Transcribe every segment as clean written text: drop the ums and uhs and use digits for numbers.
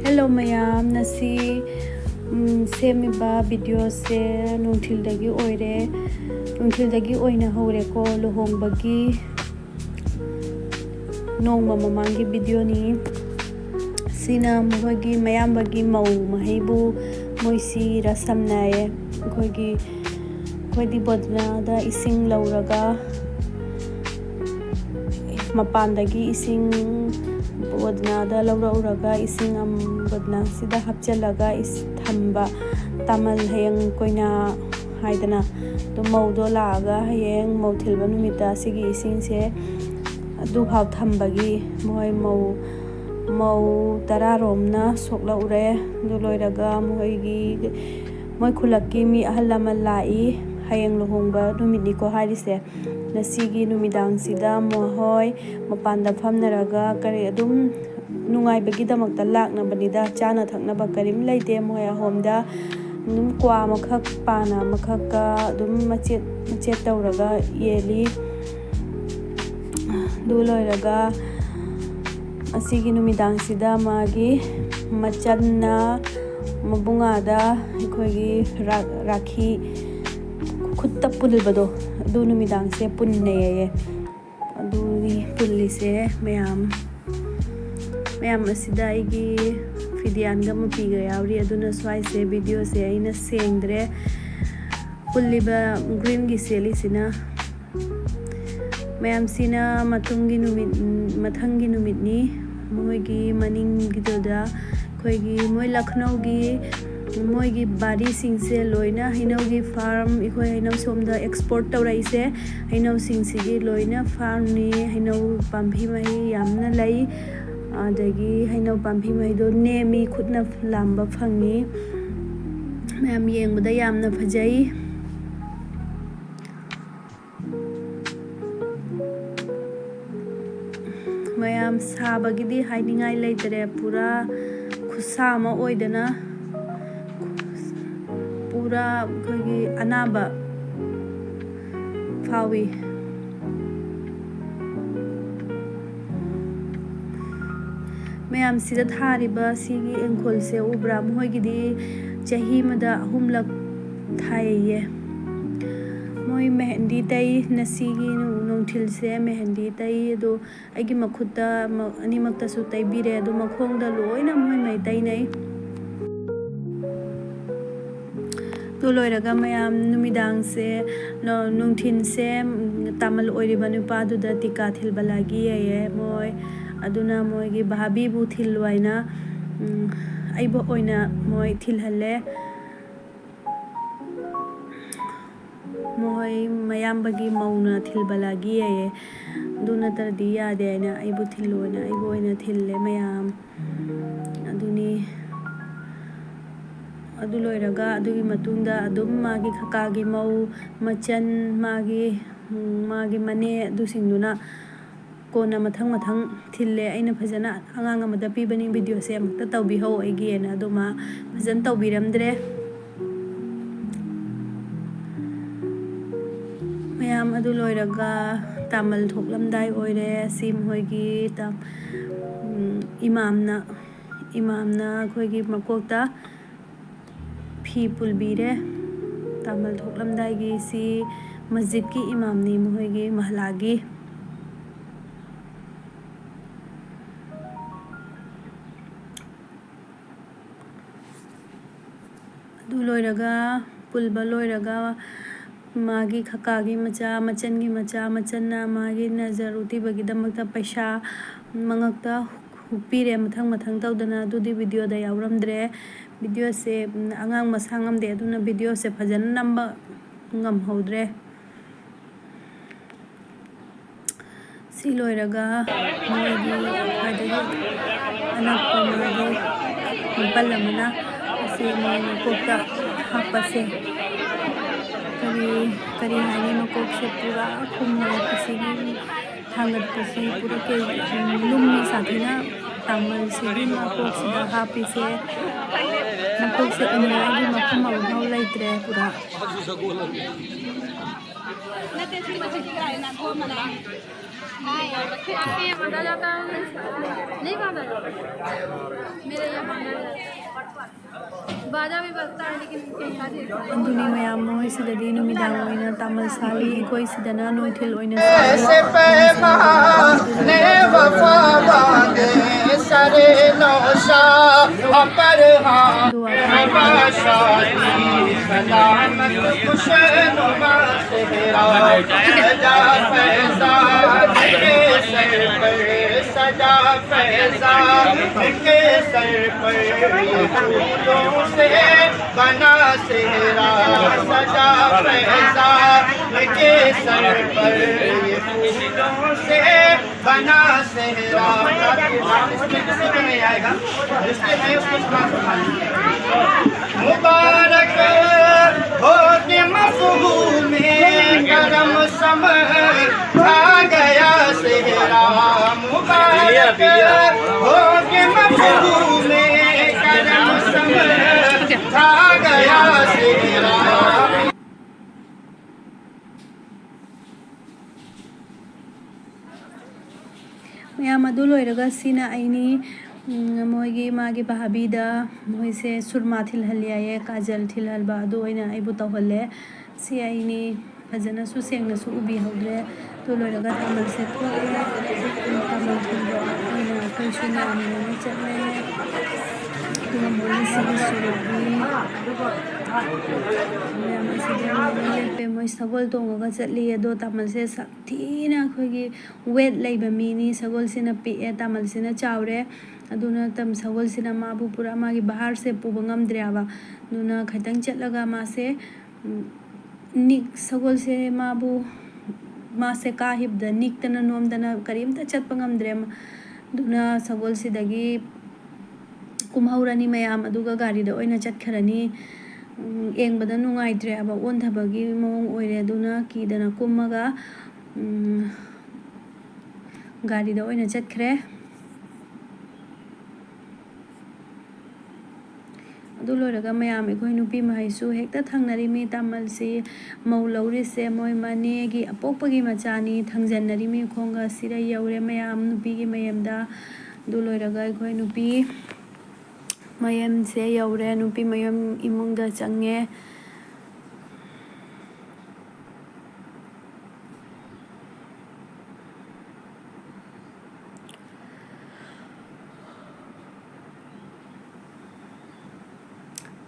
Hello mayam, nasi semiba video se nungthildagi oire nungthildagi oina hore ko luhongbagi nongma mamangi video ni sina muhagi mayambagi mau mahaibu moisi rasamnaye khodi bodna da ising lauraga mapandagi ising bodna da lauraga ising bodna sida hapchalaga is thamba tamal hayang koina haidana to maudo laga hayang mauthilba numita sigi ising se adu bhaw thambagi moi mau tararomna sokla ure du loiraga moi khulakki mi ahalama lai hayang luhongba numini ko harise nasigi numidang sida mohoi mapanda phamnaraga kare adum nungaibagi damakta lakna banida chana thakna ba karim laite moya homda num kwa makhak pana makhaka dum machet tawraga yeli du loiraga asigi numidang sida magi machanna mabungada ikhogi rakhi khutta pulbado adu numidang se punneye adu pullise mayam asida igi fidian ga mapiga yawri aduna swai se video se aina sengdre pulliba green gi seli sina mayam sina mathangi numit ni moigi maning gidoda khoigi moi Luckhnow gi moigi bari singse loina hainau gi farm ikhoi hainau somda export tawraise hainau singsigi loina farm ni hainau pambi mai yamna lai adagi hainau pambi mai do nemi khutna lamba phangi mayam yengbada yamna phajai mayam sabagidi hainingai leitere pura khusama oidana pura khogi anaba fawi mayam sida thariba sigi engkhol se ubra moigidi chahi mada humlak thaiye moi mehendi tai nasigi nongthil se mehendi tai do agi makhutta animakta su tai bire do makhongda loina moi mai tai nei to loiraga mayam numidang se nungthin se tamal oiriba nupa du da tika thilbalagi ye moi aduna moi gi bhabi bu thilwaina aibo oina moi thilhalle moi mayambagi mauna thilbalagi ye duna tardi yade aina aibo thilona aibo oina thille mayam aduni adu loiraga adugi matungda adum magi khakagi mau machan magi mane adu singduna kona mathang thille aina phajana angang amada pibani video se amakta tawbi ho aigi ena aduma phajan tawbiramdre mayam adu loiraga tamal thoklamdai oire sim hoigi tam imamna khoigi makokta phi pulbire tamal thoklamdai gi si masjid ki imam ni moigi mahlagi du loiraga pulba loiraga magi khakagi machanna magi nazar utibagi damakta paisa mangakta hupire mathang tawdana dudi video da yawramdre video se angang masangam de aduna video se phajana namba ngam hodre si loiraga moigi adagi anakpa magi balamana ase moi kokta hapase kari hani makok se pura khumna pasigi thangat pasi pura ke lumni sathina tamal sigi makok se hapi se makok se anagi makham au laitre pura बांधा जाता है नहीं बांधा जाता मेरे यहाँ बांधा जाता है बाजा भी बजता है लेकिन ꯑꯗꯨꯅꯤ ꯃꯌꯥꯝ ꯃꯈꯣꯏꯁꯤꯗꯗꯤ ꯅꯨꯃꯤꯗꯥꯡ ꯑꯣꯏꯅ ꯇꯥꯃꯜ ꯁꯥꯜꯂꯤ ꯑꯩꯈꯣꯏꯁꯤꯗꯅ ꯅꯨꯡꯊꯤꯜ ꯑꯣꯏꯅ ऐसे पैमाने वफा बांधे सरे नौशा अपर सलामत खुश नुमा सेहरा सजा फैजान के सर पर सजा फैजान के सर पर ये फूलों से बना सेहरा सजा फैजान के सर पर ये फूलों से बना सेहरा इसमें किसी को नहीं आएगा जिसके है उसको मुबारक हो के मफहूम करम समझ आ गया सेहरा मुबारक हो के मफहूम करम समझ आ गया सेहरा ꯃꯌꯥꯝ ꯑꯗꯨ ꯂꯣꯏꯔꯒ ꯁꯤꯅ ꯑꯩꯅꯤ ꯃꯣꯏꯒꯤ ꯃꯥꯒꯤ ꯚꯥꯕꯤꯗ ꯃꯣꯏꯁꯦ ꯁꯨꯔꯃꯥ ꯊꯤꯜꯍꯜꯂꯦ ꯍꯥꯏꯌꯦ ꯀꯥꯖꯜ ꯊꯤꯜꯍꯟꯕ ꯑꯗꯨ ꯑꯣꯏꯅ ꯑꯩꯕꯨ ꯇꯧꯍꯜꯂꯦ ꯁꯤ ꯑꯩꯅꯤ ꯐꯖꯅꯁꯨ ꯁꯦꯡꯅꯁꯨ ꯎꯕꯤꯍꯧꯗ꯭ꯔꯦ ꯑꯗꯨ ꯂꯣꯏꯔꯒ ꯇꯥꯃꯜꯁꯦ ꯊꯣꯛꯑꯦ ꯇꯥꯃꯜ ꯊꯤꯟꯕ ꯑꯣꯏꯅ ꯑꯩꯈꯣꯏꯁꯨ ꯃꯌꯥꯝ ꯂꯣꯏꯅ ꯆꯠꯂꯦ ꯑꯗꯨꯒ ꯃꯣꯏꯒꯤ ꯁꯤꯒꯤ ꯁꯨꯔꯨꯞꯒꯤ ꯃꯌꯥꯝ ꯑꯁꯤꯗ ꯂꯣꯏꯅ ꯂꯦꯞꯄꯦ ꯃꯣꯏ ꯁꯒꯣꯜ ꯇꯣꯡꯉꯒ ꯆꯠꯂꯤ ꯑꯗꯣ ꯇꯥꯃꯜꯁꯦ ꯁꯥꯊꯤꯅ ꯑꯩꯈꯣꯏꯒꯤ ꯋꯦꯠ ꯂꯩꯕ ꯃꯤꯅꯤ ꯁꯒꯣꯜꯁꯤꯅ ꯄꯤꯛꯑꯦ ꯇꯥꯃꯜꯁꯤꯅ ꯆꯥꯎꯔꯦ ꯑꯗꯨꯅ ꯁꯒꯣꯜꯁꯤꯅ ꯃꯥꯕꯨ ꯄꯨꯔꯥ ꯃꯥꯒꯤ ꯕꯍꯥꯔꯁꯦ ꯄꯨꯕ ꯉꯝꯗ꯭ꯔꯦꯕ ꯑꯗꯨꯅ ꯈꯤꯇꯪ ꯆꯠꯂꯒ ꯃꯥꯁꯦ ꯁꯒꯣꯜꯁꯦ ꯃꯥꯁꯦ ꯀꯥꯈꯤꯕꯗ ꯅꯤꯛꯇꯅ ꯅꯣꯝꯗꯅ ꯀꯔꯤꯝꯇ ꯆꯠꯄ ꯉꯝꯗ꯭ꯔꯦ ꯑꯗꯨꯅ ꯁꯒꯣꯜꯁꯤꯗꯒꯤ ꯀꯨꯝꯍꯧꯔꯅꯤ ꯃꯌꯥꯝ ꯑꯗꯨꯒ ꯒꯥꯔꯤꯗ ꯑꯣꯏꯅ ꯆꯠꯈ꯭ꯔꯅꯤ ꯌꯦꯡꯕꯗ ꯅꯨꯡꯉꯥꯏꯇ꯭ꯔꯦꯕ ꯑꯣꯟꯊꯕꯒꯤ ꯃꯑꯣꯡ ꯑꯣꯏꯔꯦ ꯑꯗꯨꯅ ꯀꯤꯗꯅ ꯀꯨꯝꯃꯒ ꯒꯥꯔꯤꯗ ꯑꯣꯏꯅ ꯆꯠꯈ꯭ꯔꯦ ꯑꯗꯨ ꯂꯣꯏꯔꯒ ꯃꯌꯥꯝ ꯑꯩꯈꯣꯏ ꯅꯨꯄꯤ ꯃꯈꯩꯁꯨ ꯍꯦꯛꯇ ꯊꯪꯅꯔꯤꯃꯤ ꯇꯥꯃꯜꯁꯤ ꯃꯧ ꯂꯧꯔꯤꯁꯦ ꯃꯣꯏ ꯃꯅꯦꯒꯤ ꯑꯄꯣꯛꯄꯒꯤ ꯃꯆꯥꯅꯤ ꯊꯪꯖꯟꯅꯔꯤꯃꯤ ꯈꯣꯡꯒ ꯁꯤꯗ ꯌꯧꯔꯦ ꯃꯌꯥꯝ ꯅꯨꯄꯤꯒꯤ ꯃꯌꯨꯝꯗ ꯑꯗꯨ ꯂꯣꯏꯔꯒ ꯑꯩꯈꯣꯏ ꯅꯨꯄꯤ ꯃꯌꯨꯝꯁꯦ ꯌꯧꯔꯦ ꯅꯨꯄꯤ ꯃꯌꯨꯝ ꯏꯃꯨꯡꯗ ꯆꯪꯉꯦ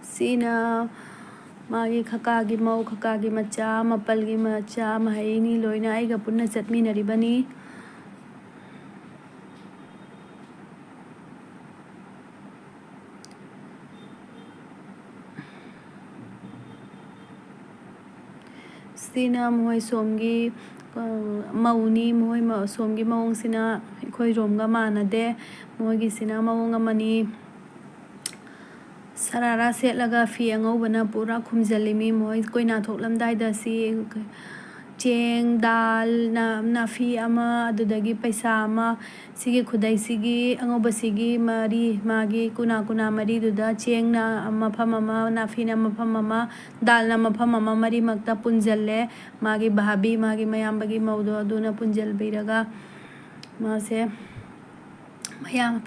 ꯁꯤꯅ ꯃꯥꯒꯤ ꯈꯀꯥꯒꯤ ꯃꯧ ꯈꯀꯥꯒꯤ ꯃꯆꯥ ꯃꯄꯜꯒꯤ ꯃꯆꯥ ꯃꯍꯩꯅꯤ ꯂꯣꯏꯅ ꯑꯩꯒ ꯄꯨꯟꯅ ꯆꯠꯃꯤꯟꯅꯔꯤꯕꯅꯤ ꯁꯤꯅ ꯃꯣꯏ ꯁꯣꯝꯒꯤ ꯃꯧꯅꯤ ꯃꯣꯏ ꯁꯣꯝꯒꯤ ꯃꯑꯣꯡꯁꯤꯅ ꯑꯩꯈꯣꯏꯔꯣꯝꯒ ꯃꯥꯟꯅꯗꯦ ꯃꯣꯏꯒꯤꯁꯤꯅ ꯃꯑꯣꯡ ꯑꯃꯅꯤ ꯁꯔꯥꯔꯥ ꯁꯦꯠꯂꯒ ꯐꯤ ꯑꯉꯧꯕꯅ ꯄꯨꯔꯥ ꯈꯨꯝꯖꯤꯜꯂꯤꯃꯤ ꯃꯣꯏ ꯀꯣꯏꯅꯥ ꯊꯣꯛꯂꯝꯗꯥꯏꯗ ꯁꯤ ꯆꯦꯡ ꯗꯥꯜ ꯅꯥꯐꯤ ꯑꯃ ꯑꯗꯨꯗꯒꯤ ꯄꯩꯁꯥ ꯑꯃ ꯁꯤꯒꯤ ꯈꯨꯗꯩꯁꯤꯒꯤ ꯑꯉꯧꯕꯁꯤꯒꯤ ꯃꯔꯤ ꯃꯥꯒꯤ ꯀꯨꯅꯥ ꯃꯔꯤꯗꯨꯗ ꯆꯦꯡꯅ ꯃꯐꯝ ꯑꯃ ꯅꯥꯐꯤꯅ ꯃꯐꯝ ꯑꯃ ꯗꯥꯜꯅ ꯃꯐꯝ ꯑꯃ ꯃꯔꯤꯃꯛꯇ ꯄꯨꯟꯖꯜꯂꯦ ꯃꯥꯒꯤ ꯚꯥꯕꯤ ꯃꯥꯒꯤ ꯃꯌꯥꯝꯕꯒꯤ ꯃꯧꯗꯣ ꯑꯗꯨꯅ ꯄꯨꯟꯖꯜꯕꯤꯔꯒ ꯃꯥꯁꯦ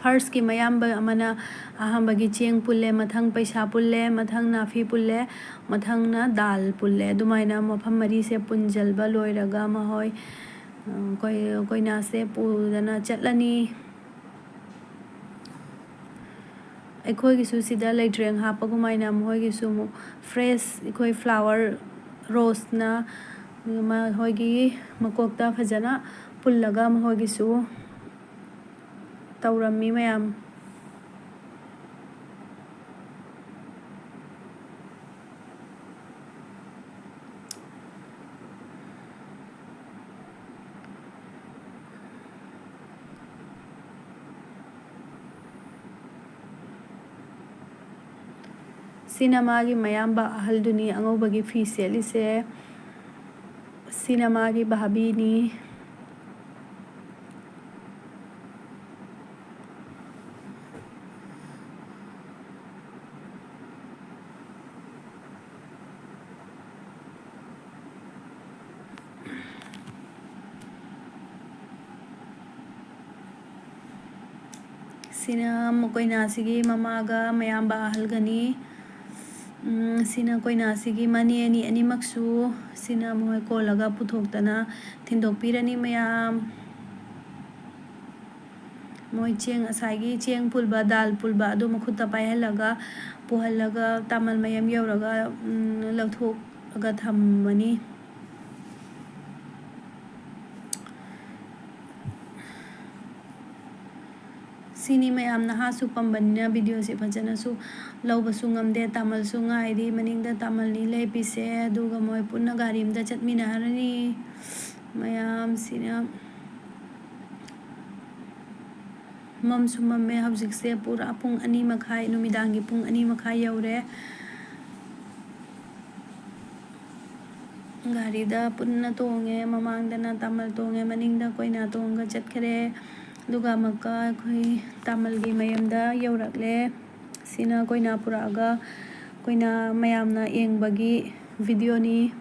ꯐꯥꯔꯁꯀꯤ ꯃꯌꯥꯝꯕ ꯑꯃꯅ ꯑꯍꯥꯟꯕꯒꯤ ꯆꯦꯡ ꯄꯨꯜꯂꯦ ꯃꯊꯪ ꯄꯩꯁꯥ ꯄꯨꯜꯂꯦ ꯃꯊꯪ ꯅꯥꯐꯤ ꯄꯨꯜꯂꯦ ꯃꯊꯪꯅ ꯗꯥꯜ ꯄꯨꯜꯂꯦ ꯑꯗꯨꯃꯥꯏꯅ ꯃꯐꯝ ꯃꯔꯤꯁꯦ ꯄꯨꯟꯖꯜꯕ ꯂꯣꯏꯔꯒ ꯃꯈꯣꯏ ꯀꯣꯏꯅꯥꯁꯦ ꯄꯨꯗꯅ ꯆꯠꯂꯅꯤ ꯑꯩꯈꯣꯏꯒꯤꯁꯨ ꯁꯤꯗ ꯂꯩꯇ꯭ꯔꯦꯡ ꯍꯥꯞꯄꯒꯨꯝꯃꯥꯏꯅ ꯃꯈꯣꯏꯒꯤꯁꯨ ꯑꯃꯨꯛ ꯐ꯭ꯔꯦꯁ ꯑꯩꯈꯣꯏ ꯐ꯭ꯂꯥꯋꯔ ꯔꯣꯁꯅ ꯃꯈꯣꯏꯒꯤ ꯃꯀꯣꯛꯇ ꯐꯖꯅ ꯄꯨꯜꯂꯒ ꯃꯈꯣꯏꯒꯤꯁꯨ ꯇꯧꯔꯝꯃꯤ ꯃꯌꯥꯝ ꯁꯤꯅ ꯃꯥꯒꯤ ꯃꯌꯥꯝꯕ ꯑꯍꯜꯗꯨꯅꯤ ꯑꯉꯧꯕꯒꯤ ꯐꯤ ꯁꯦꯠꯂꯤꯁꯦ ꯁꯤꯅ ꯃꯥꯒꯤ ꯚꯥꯕꯤꯅꯤ sina koina sigi mamaga mayamba ahalgani sina koina sigi mani ani maksu sina moi kolaga puthokdana thindokpirani mayam moi cheng asagi cheng pulba dal pulba adu makhutta paihalaga puhallaga tamal mayam yauraga lauthokaga thammani sini mayam nahasu pambanina video se phajana su laubasu ngamde tamal su ngaidi maningda tamal ni lepise aduga moi punna gari amda chatmina harani mayam sina mamsu mamme hawjikse pura pung 2 makhai numidangi pung 2 makhai yaure garida punna tonge mamangdana tamal tonge maningda koina tonga chatkhare duga maka khoi tamalgi mayamda yaurakle sina koina puraga koina mayamna engbagi video ni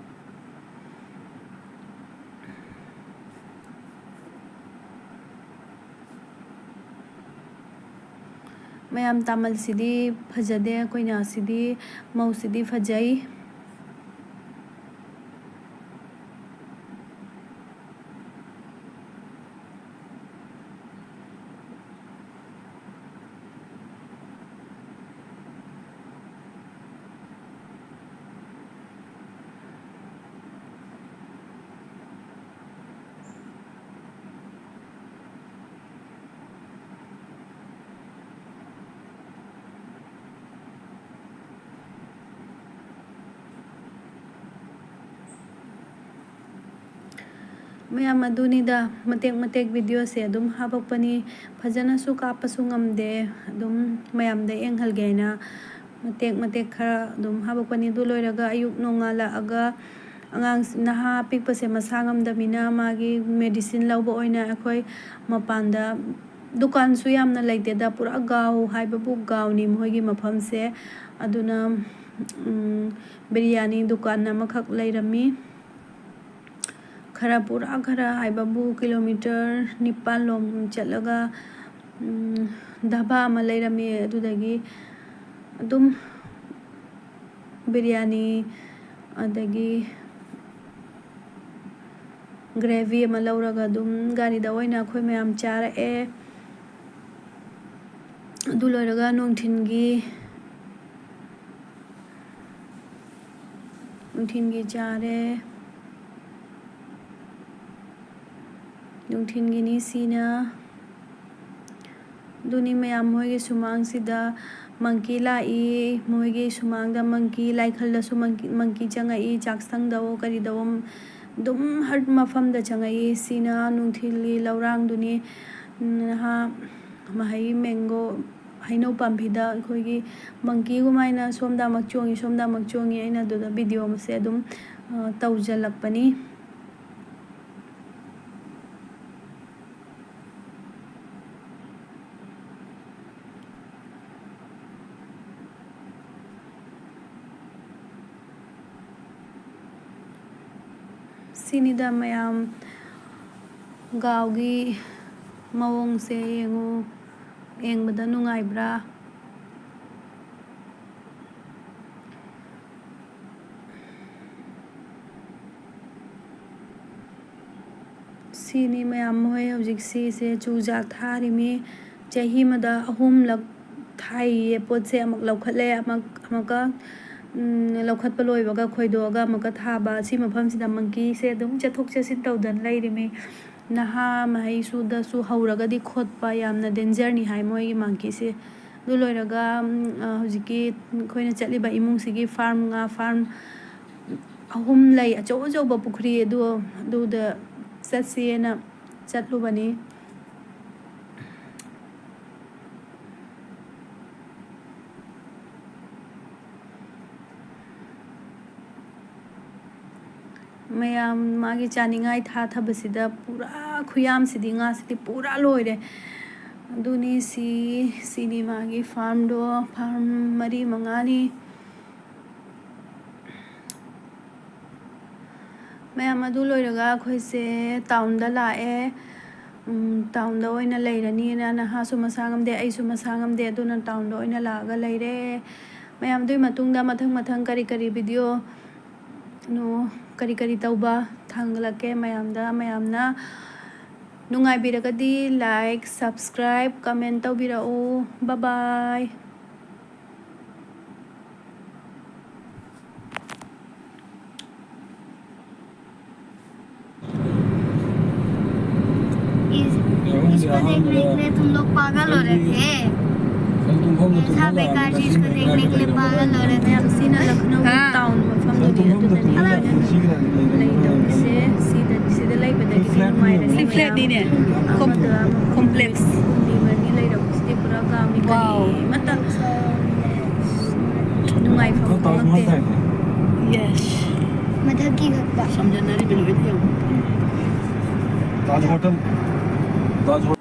mayam tamal sidi phajade koina sidi mau sidi phajai mayam adunida matek video se adum haplakpani phajana su kapasu ngamde adum mayamda enghalgeina matek khara adum haplakpani du loiraga ayuk nongala aga angang naha pikpase masa ngamdamina magi medicine lauba oina akhoi mapanda dukan su yamna leiteda pura gaw haibabu gaw ni moigi mafam se aduna biryani dukan amakhak leirami khara pura khara haibabu kilometer 9 lom chatlaga dhaba ama leirami adudagi adum biryani adagi gravy ama lauraga adum garida oina khoi mayam charae adu loiraga nungthingi chare nungthingi ni sina duni mayam moigi sumang sida monkey lai moigi sumangda monkey lai khallasu monkey changai chaksang dawo kari dawo dum har mafamda changai sina nungthili laurang duni ha mahai mango haino pampida khoigi monkey gumaina somda makchongi aina duda video mase dum taujalakpani sinida mayam gawgi mawong se engu engbada nungaibara sini mayam hoi hojik si se chujak tharimi chahi mada ahum lak thai pot se amak laukhatle amaka laukhatpa loibaga khoidoga amaka thaba si mafam sida monkey se dum chathok chasin tawdan leirimi naha mahai su da su hauragadi khotpa yamna danger ni hai moi monkey se du loiraga hojiki khoina chatliba imung sigi farm ahum lei achau ba pukhri adu da chatsena chatlubani mayam magi chaningai thabasida pura khuyam sidi nga sidi pura loire aduni sini magi farm mari mangani mayam adu loiraga khoise town da lae ꯇꯥꯎꯟꯗ ꯑꯣꯏꯅ ꯂꯩꯔꯅꯤꯅ ꯅꯍꯥꯁꯨ ꯃꯁꯥ ꯉꯝꯗꯦ ꯑꯩꯁꯨ ꯃꯁꯥ ꯉꯝꯗꯦ ꯑꯗꯨꯅ ꯇꯥꯎꯟꯗ ꯑꯣꯏꯅ ꯂꯥꯛꯑꯒ ꯂꯩꯔꯦ ꯃꯌꯥꯝ ꯑꯗꯨꯒꯤ ꯃꯇꯨꯡꯗ ꯃꯊꯪ ꯀꯔꯤ ꯀꯔꯤ ꯚꯤꯗꯤꯑꯣ ꯀꯔꯤ ꯀꯔꯤ ꯇꯧꯕ ꯊꯥꯡꯒꯠꯂꯛꯀꯦ ꯃꯌꯥꯝꯅ ꯅꯨꯡꯉꯥꯏꯕꯤꯔꯒꯗꯤ ꯂꯥꯏꯛ ꯁꯕꯁꯀ꯭ꯔꯥꯏꯕ ꯀꯃꯦꯟ ꯇꯧꯕꯤꯔꯛꯎ ꯕꯥꯏ इसको देखने के लिए तुम लोग पागल हो रहे थे ऐसा बेकार चीज को देखने के लिए पागल हो रहे थे ꯁꯤꯅ ꯂꯈꯅꯧ ꯇꯥꯎꯟ ꯃꯐꯝꯗꯨꯅꯤ ꯑꯗꯨꯗꯅꯤ ꯂꯩꯗꯧꯔꯤꯁꯦ ꯁꯤꯗ ꯂꯩꯕꯗꯒꯤꯗꯤ ꯅꯨꯡꯉꯥꯏꯔꯅꯤ ꯁꯤ ꯐ꯭ꯂꯦꯠꯅꯤꯅꯦ ꯀꯣꯝꯄ꯭ꯂꯦꯛꯁ ꯍꯨꯝꯅꯤ ꯃꯔꯤ ꯂꯩꯔꯛꯄꯁꯤꯗꯤ ꯄꯨꯔꯥ ꯀꯥꯝꯃꯤ ꯀꯔꯤꯃꯠꯇ ꯅꯨꯡꯉꯥꯏꯐꯝ ꯈꯪꯉꯛꯇꯦ ꯌꯦꯁ मधकी खट्टा समझना नहीं बिल्कुल ताज होटल